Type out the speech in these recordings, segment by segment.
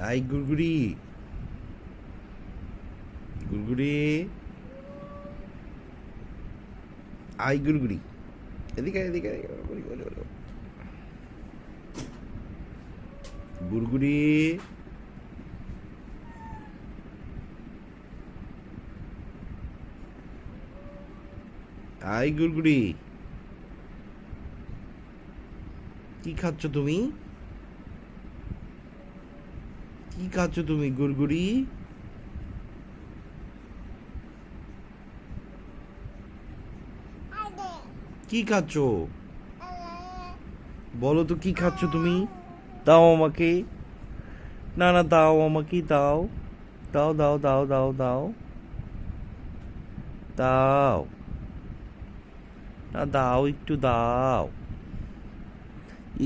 I Gurguri, Gurguri, I Gurguri, এদিকে এদিকে Gurguri, I Gurguri. কি খাচ্ছ তুমি? কি খাচ্ছ তুমি গুড়গুড়ি? কি খাচ্ছ বলো তো, কি খাচ্ছ তুমি? দাও আমাকে। না না, দাও আমাকে, দাও দাও দাও দাও দাও দাও দাও। না দাও, একটু দাও,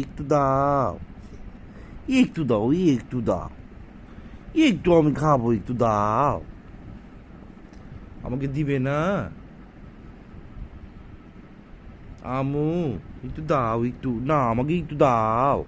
একটু দাও, একটু দাও, একটু দাও, একটু আমি খাবো, একটু দাও। আমাকে দিবে না? আমু, একটু দাও, একটু না, আমাকে একটু দাও।